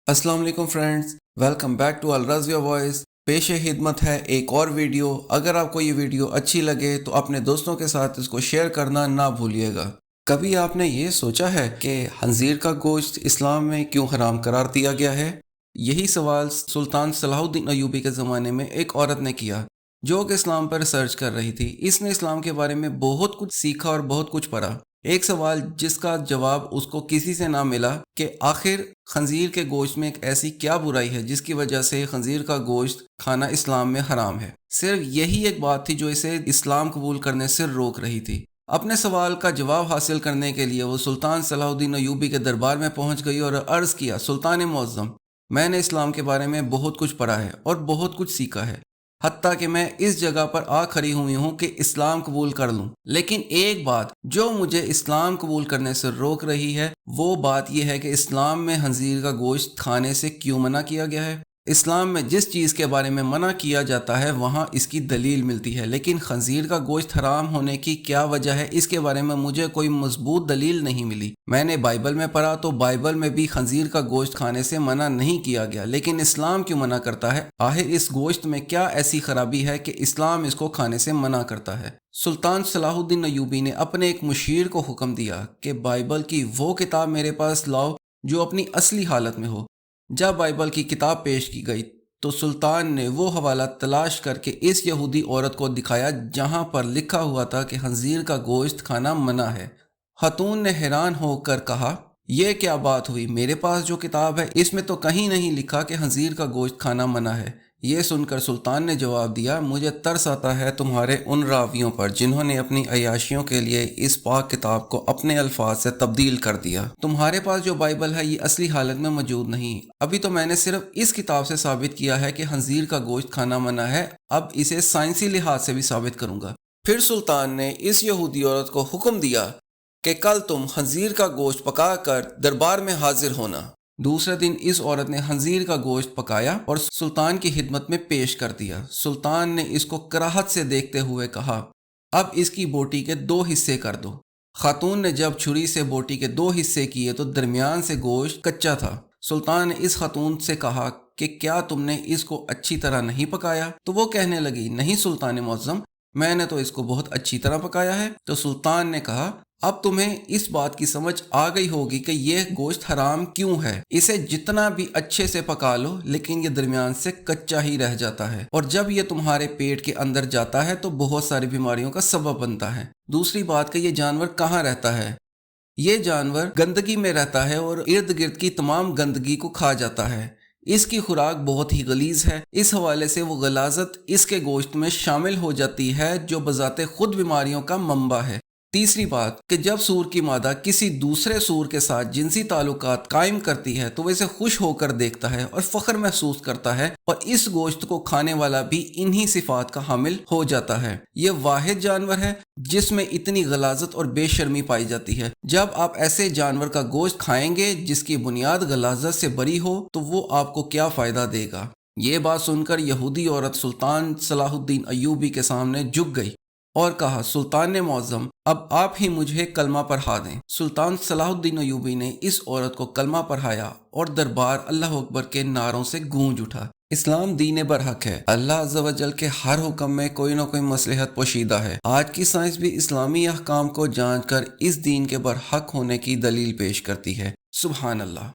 अस्सलाम वालेकुम friends, welcome back to Alrazia voice. पेश खिदमत है एक और वीडियो। अगर आपको ये वीडियो अच्छी लगे तो अपने दोस्तों के साथ इसको शेयर करना ना भूलिएगा। कभी आपने ये सोचा है कि खंजीर का गोश्त इस्लाम में क्यों हराम करार दिया गया है? यही सवाल सुल्तान सलाहुद्दीन अयूबी के ज़माने में एक औरत ने किया, जो कि इस्लाम पर रिसर्च कर रही थी। इसने इस्लाम के बारे में बहुत कुछ सीखा और बहुत कुछ पढ़ा। एक सवाल जिसका जवाब उसको किसी से ना मिला कि आखिर खंजीर के गोश्त में एक ऐसी क्या बुराई है जिसकी वजह से खंजीर का गोश्त खाना इस्लाम में हराम है। सिर्फ यही एक बात थी जो इसे इस्लाम कबूल करने से रोक रही थी। अपने सवाल का जवाब हासिल करने के लिए वो सुल्तान सलाहुद्दीन अयूबी के दरबार में पहुंच गई और अर्ज़ किया, सुल्तान मुअज़्ज़म, मैंने इस्लाम के बारे में बहुत कुछ पढ़ा है और बहुत कुछ सीखा है, हत्ता कि मैं इस जगह पर आ खड़ी हुई हूँ कि इस्लाम कबूल कर लूँ। लेकिन एक बात जो मुझे इस्लाम कबूल करने से रोक रही है, वो बात यह है कि इस्लाम में खंजीर का गोश्त खाने से क्यों मना किया गया है। इस्लाम में जिस चीज़ के बारे में मना किया जाता है वहाँ इसकी दलील मिलती है, लेकिन खंजीर का गोश्त हराम होने की क्या वजह है इसके बारे में मुझे कोई मजबूत दलील नहीं मिली। मैंने बाइबल में पढ़ा तो बाइबल में भी खंजीर का गोश्त खाने से मना नहीं किया गया, लेकिन इस्लाम क्यों मना करता है? आखिर इस गोश्त में क्या ऐसी खराबी है कि इस्लाम इसको खाने से मना करता है? सुल्तान सलाहुद्दीन अयूबी ने अपने एक मुशीर को हुक्म दिया कि बाइबल की वो किताब मेरे पास लाओ जो अपनी असली हालत में हो। जब बाइबल की किताब पेश की गई तो सुल्तान ने वो हवाला तलाश करके इस यहूदी औरत को दिखाया जहां पर लिखा हुआ था कि खंजीर का गोश्त खाना मना है। खातून ने हैरान होकर कहा, यह क्या बात हुई? मेरे पास जो किताब है इसमें तो कहीं नहीं लिखा कि खंजीर का गोश्त खाना मना है। ये सुनकर सुल्तान ने जवाब दिया, मुझे तरस आता है तुम्हारे उन रावियों पर जिन्होंने अपनी अयाशियों के लिए इस पाक किताब को अपने अल्फाज से तब्दील कर दिया। तुम्हारे पास जो बाइबल है ये असली हालत में मौजूद नहीं। अभी तो मैंने सिर्फ इस किताब से साबित किया है कि खंजीर का गोश्त खाना मना है, अब इसे साइंसी लिहाज से भी साबित करूंगा। फिर सुल्तान ने इस यहूदी औरत को हुक्म दिया कि कल तुम खंजीर का गोश्त पका कर दरबार में हाजिर होना। दूसरे दिन इस औरत ने खंजीर का गोश्त पकाया और सुल्तान की खिदमत में पेश कर दिया। सुल्तान ने इसको कराहत से देखते हुए कहा, अब इसकी बोटी के 2 हिस्से कर दो। खातून ने जब छुरी से बोटी के 2 हिस्से किए तो दरमियान से गोश्त कच्चा था। सुल्तान ने इस खातून से कहा कि क्या तुमने इसको अच्छी तरह नहीं पकाया? तो वो कहने लगी, नहीं सुल्तान मुअज़्ज़म, मैंने तो इसको बहुत अच्छी तरह पकाया है। तो सुल्तान ने कहा, अब तुम्हें इस बात की समझ आ गई होगी कि यह गोश्त हराम क्यों है। इसे जितना भी अच्छे से पका लो लेकिन ये दरमियान से कच्चा ही रह जाता है, और जब ये तुम्हारे पेट के अंदर जाता है तो बहुत सारी बीमारियों का सबब बनता है। दूसरी बात कि ये जानवर कहाँ रहता है? ये जानवर गंदगी में रहता है और इर्द गिर्द की तमाम गंदगी को खा जाता है। इसकी खुराक बहुत ही गलीज है। इस हवाले से वो गलाजत इसके गोश्त में शामिल हो जाती है जो बजाते खुद बीमारियों का मंबा है। तीसरी बात कि जब सूर की मादा किसी दूसरे सूर के साथ जिनसी ताल्लुकात कायम करती है तो वह इसे खुश होकर देखता है और फख्र महसूस करता है, और इस गोश्त को खाने वाला भी इन्हीं सिफात का हामिल हो जाता है। ये वाहिद जानवर है जिसमें इतनी गलाजत और बेशर्मी पाई जाती है। जब आप ऐसे जानवर का गोश्त खाएंगे जिसकी बुनियाद गलाजत से बरी हो तो वो आपको क्या फ़ायदा देगा? ये बात सुनकर यहूदी औरत सुल्तान सलाहुद्दीन अयूबी के सामने झुक गई और कहा, सुल्तान मुअज़्ज़म, अब आप ही मुझे कलमा पढ़ा दें। सुल्तान सलाहुद्दीन अयूबी ने इस औरत को कलमा पढ़ाया और दरबार अल्लाह अकबर के नारों से गूंज उठा। इस्लाम दीन बरहक है। अल्लाह अज़्ज़ व जल के हर हुक्म में कोई ना कोई मसलहत पोशीदा है। आज की साइंस भी इस्लामी अहकाम को जांच कर इस दीन के बरहक होने की दलील पेश करती है। सुभान अल्लाह।